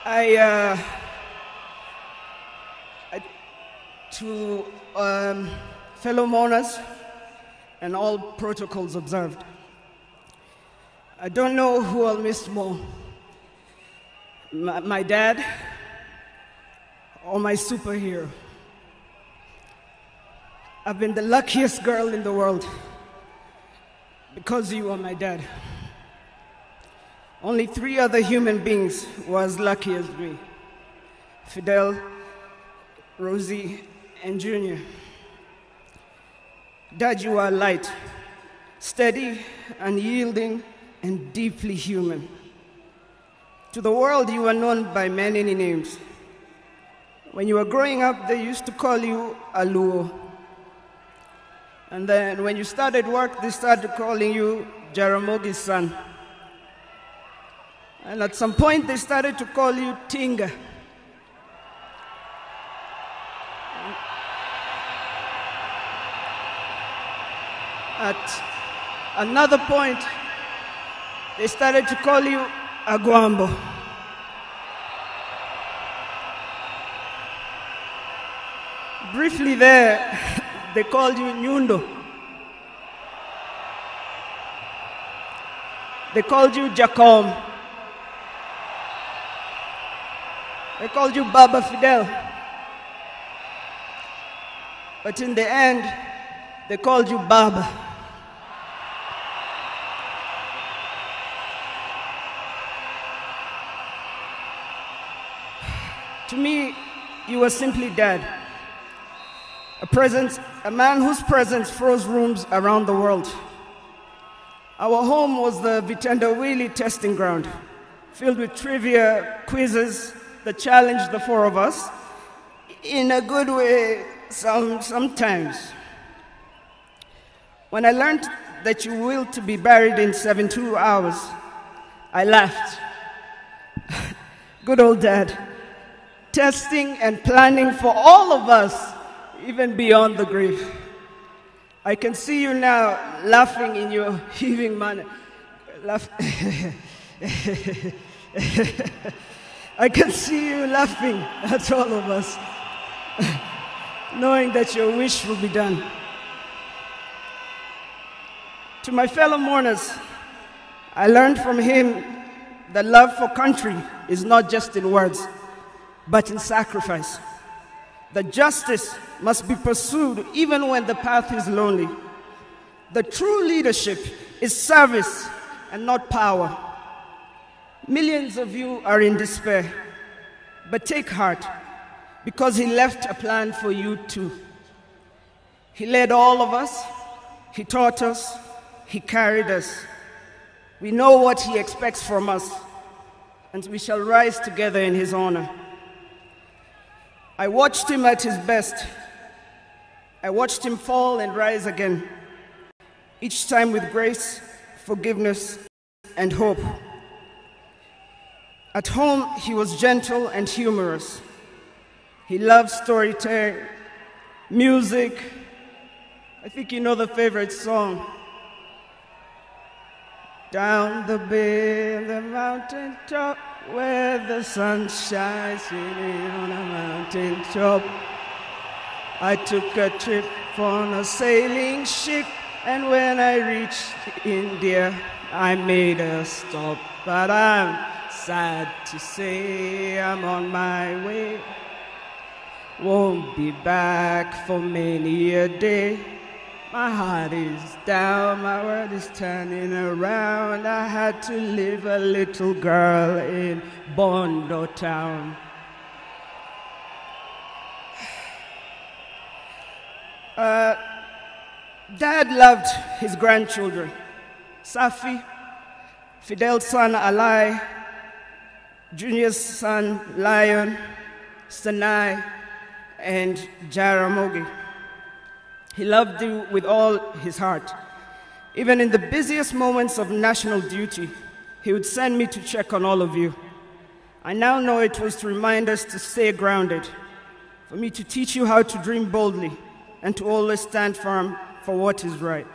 I to fellow mourners and all protocols observed, I don't know who I'll miss more, my dad or my superhero. I've been the luckiest girl in the world because you are my dad. Only 3 other human beings were as lucky as me: Fidel, Rosie, and Junior. Dad, you are light, steady, unyielding, and deeply human. To the world, you are known by many names. When you were growing up, they used to call you Aluo. And then when you started work, they started calling you Jaramogi's son. And at some point, they started to call you Tinga. At another point, they started to call you Aguambo. Briefly there, they called you Nyundo. They called you Jacom. They called you Baba Fidel. But in the end, they called you Baba. To me, you were simply Dad. A man whose presence froze rooms around the world. Our home was the Vitendawili testing ground, filled with trivia, quizzes that challenged the 4 of us, in a good way sometimes. When I learned that you willed to be buried in 72 hours, I laughed. Good old Dad, testing and planning for all of us, even beyond the grave. I can see you now laughing in your heaving manner. I can see you laughing at all of us, knowing that your wish will be done. To my fellow mourners, I learned from him that love for country is not just in words, but in sacrifice. That justice must be pursued even when the path is lonely. The true leadership is service and not power. Millions of you are in despair, but take heart, because he left a plan for you too. He led all of us, he taught us, he carried us. We know what he expects from us, and we shall rise together in his honor. I watched him at his best. I watched him fall and rise again, each time with grace, forgiveness, and hope. At home, he was gentle and humorous. He loved storytelling, music. I think you know the favorite song. Down the bay, the mountain top, where the sun shines on a mountain top. I took a trip on a sailing ship, and when I reached India, I made a stop. But I'm sad to say I'm on my way. Won't be back for many a day. My heart is down, my world is turning around. I had to leave a little girl in Bondo town. Dad loved his grandchildren. Safi, Fidel's son Alai, Junior's son Lion, Sanai, and Jaramogi. He loved you with all his heart. Even in the busiest moments of national duty, he would send me to check on all of you. I now know it was to remind us to stay grounded, for me to teach you how to dream boldly, and to always stand firm for what is right.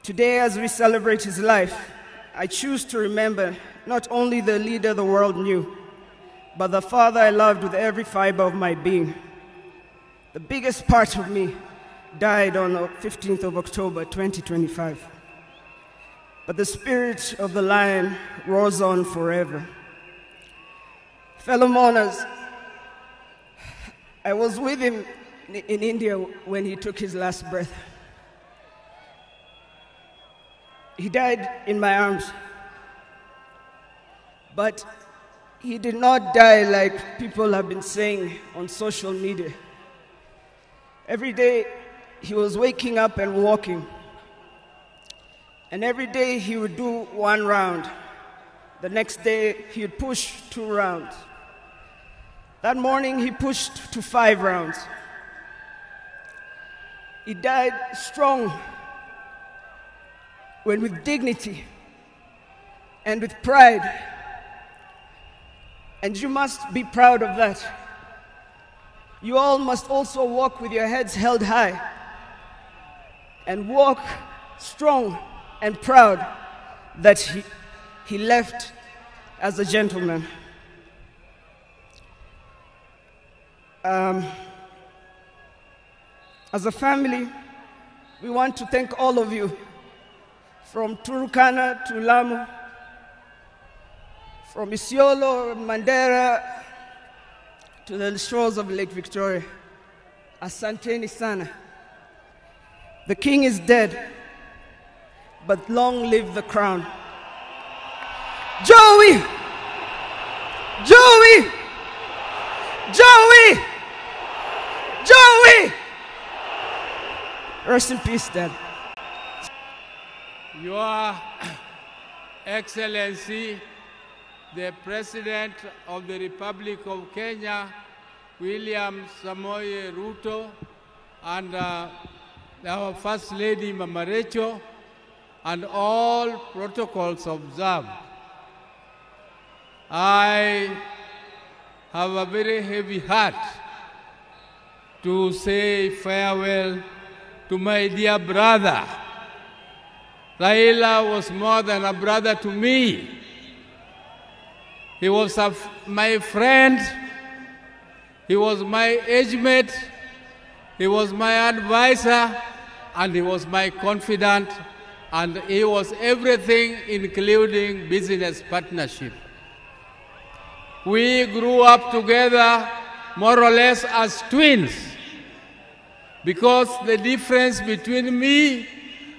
Today, as we celebrate his life, I choose to remember not only the leader the world knew, but the father I loved with every fiber of my being. The biggest part of me died on the 15th of October, 2025. But the spirit of the lion roars on forever. Fellow mourners, I was with him in India when he took his last breath. He died in my arms. But he did not die like people have been saying on social media. Every day he was waking up and walking. And every day he would do 1 round. The next day he would push 2 rounds. That morning he pushed to 5 rounds. He died strong, when with dignity and with pride. And you must be proud of that. You all must also walk with your heads held high and walk strong and proud that he left as a gentleman. As a family, we want to thank all of you, from Turkana to Lamu, from Isiolo, Mandera, to the shores of Lake Victoria. Asanteni sana. The king is dead, but long live the crown. Joey! Joey! Joey! Joey! Rest in peace, Dad. Your Excellency, the President of the Republic of Kenya, William Samoei Ruto, and our First Lady, Mama Rachel, and all protocols observed. I have a very heavy heart to say farewell to my dear brother. Raila was more than a brother to me. He was my friend, he was my age mate, he was my advisor, and he was my confidant, and he was everything, including business partnership. We grew up together more or less as twins, because the difference between me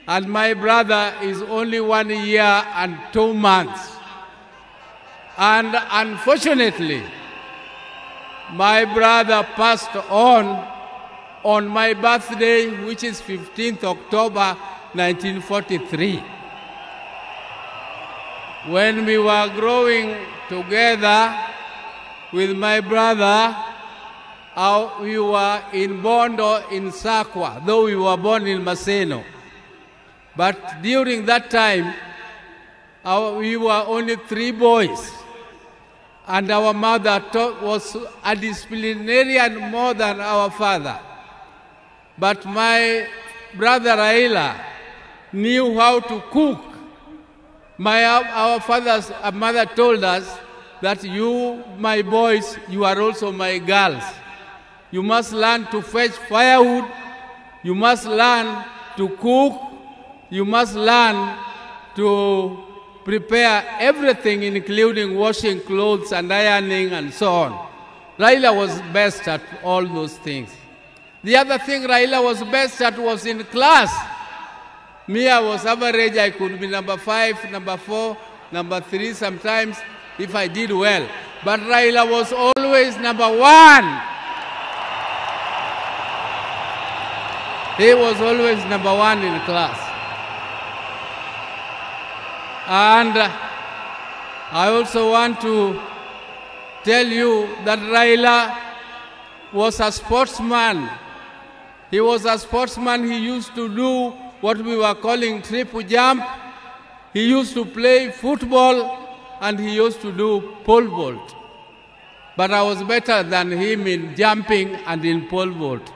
and my brother is only 1 year and 2 months. And unfortunately, my brother passed on my birthday, which is 15th October 1943. When we were growing together with my brother, we were in Bondo in Sakwa, though we were born in Maseno. But during that time, we were only 3 boys. And our mother was a disciplinarian more than our father. But my brother Raila knew how to cook. Our mother told us that you, my boys, you are also my girls. You must learn to fetch firewood. You must learn to cook. You must learn to prepare everything, including washing clothes and ironing and so on. Raila was best at all those things. The other thing Raila was best at was in class. Me, I was average. I could be number 5, number 4, number 3 sometimes if I did well. But Raila was always number 1. He was always number 1 in class. And I also want to tell you that Raila was a sportsman. He was a sportsman. He used to do what we were calling triple jump. He used to play football, and he used to do pole vault. But I was better than him in jumping and in pole vault.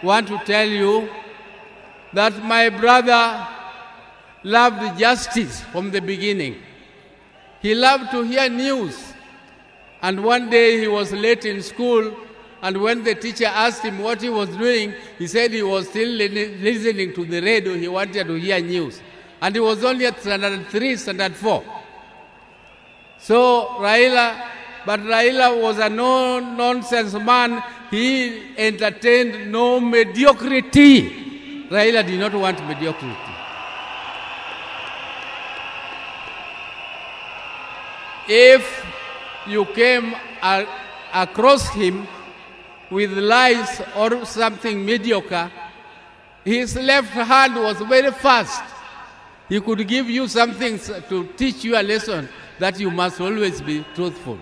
want to tell you that my brother loved justice from the beginning. He loved to hear news. And one day he was late in school, and when the teacher asked him what he was doing, he said he was still listening to the radio. He wanted to hear news. And he was only at standard 3, standard 4. So Raila was a no-nonsense man. He entertained no mediocrity. Raila did not want mediocrity. If you came across him with lies or something mediocre, his left hand was very fast. He could give you something to teach you a lesson that you must always be truthful.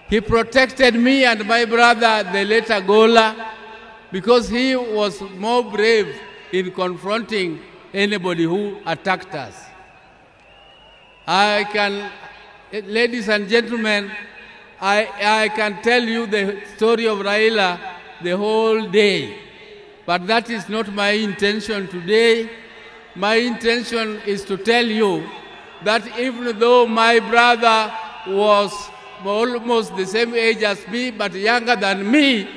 He protected me and my brother, the later Gola, because he was more brave in confronting anybody who attacked us. Ladies and gentlemen, I can tell you the story of Raila the whole day, but that is not my intention today. My intention is to tell you that even though my brother was almost the same age as me, but younger than me,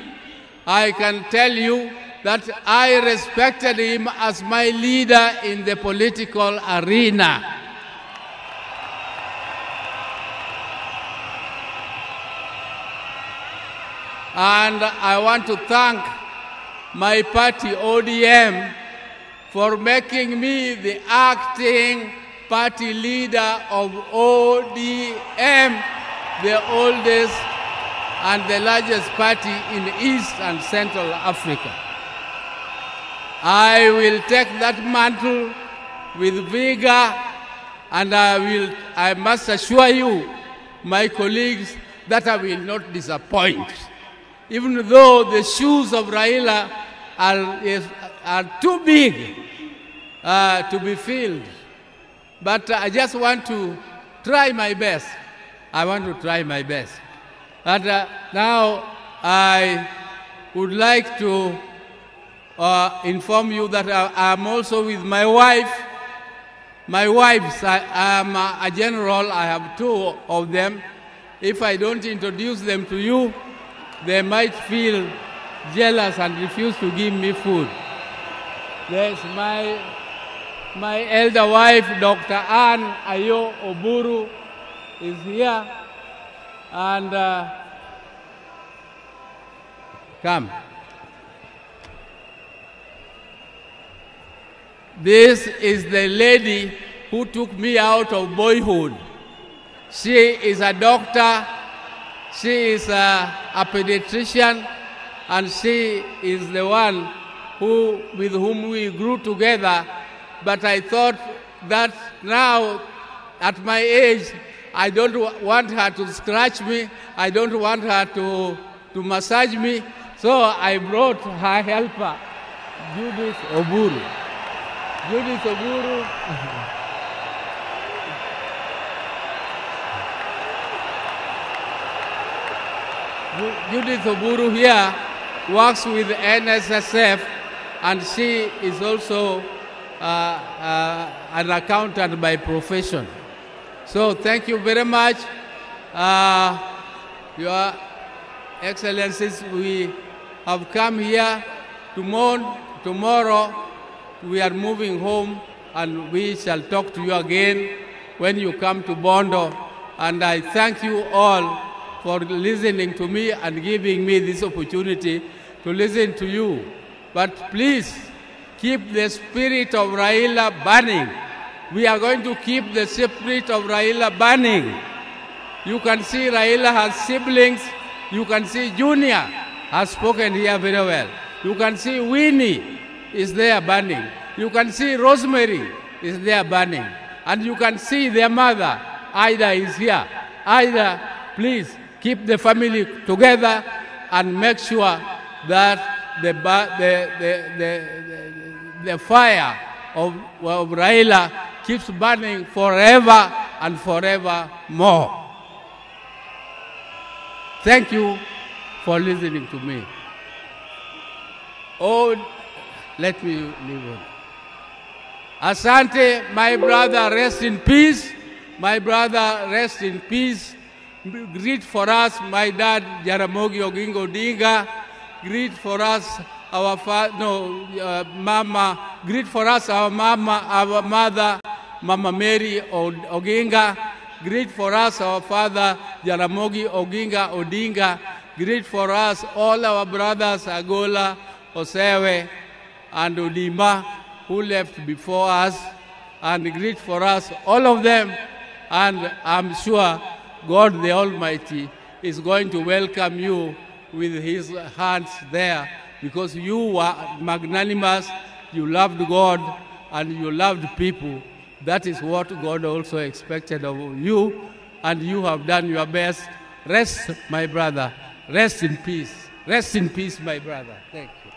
I can tell you that I respected him as my leader in the political arena. And I want to thank my party, ODM, for making me the acting party leader of ODM, the oldest and the largest party in East and Central Africa. I will take that mantle with vigor, and I must assure you, my colleagues, that I will not disappoint. Even though the shoes of Raila are too big to be filled. But I just want to try my best. I want to try my best. But now I would like to inform you that I'm also with my wife. My wives, I am a general. I have 2 of them. If I don't introduce them to you, they might feel jealous and refuse to give me food. There's my elder wife, Dr. Ann Ayo Oburu, is here. And come. This is the lady who took me out of boyhood. She is a doctor. She is a pediatrician, and she is the one with whom we grew together. But I thought that now, at my age, I don't want her to scratch me. I don't want her to massage me. So I brought her helper, Judith Oburu. Judith Oburu. Judith Oburu here works with NSSF, and she is also an accountant by profession. So thank you very much. Your Excellencies, we have come here. Tomorrow we are moving home, and we shall talk to you again when you come to Bondo. And I thank you all for listening to me and giving me this opportunity to listen to you. But please, keep the spirit of Raila burning. We are going to keep the spirit of Raila burning. You can see Raila has siblings. You can see Junior has spoken here very well. You can see Winnie is there burning. You can see Rosemary is there burning. And you can see their mother, Ida, is here. Ida, please keep the family together and make sure that the fire of Raila keeps burning forever and forever more. Thank you for listening to me. Oh, let me leave on. Asante, my brother, rest in peace. My brother, rest in peace. Greet for us, my dad, Jaramogi Oginga Odinga. Greet for us, our mama. Greet for us, our mama, our mother, Mama Mary Oginga. Greet for us, our father, Jaramogi Oginga Odinga. Greet for us, all our brothers, Agola, Osewe, and Odima, who left before us. And greet for us, all of them. And I'm sure God the Almighty is going to welcome you with his hands there, because you were magnanimous, you loved God, and you loved people. That is what God also expected of you, and you have done your best. Rest, my brother. Rest in peace. Rest in peace, my brother. Thank you.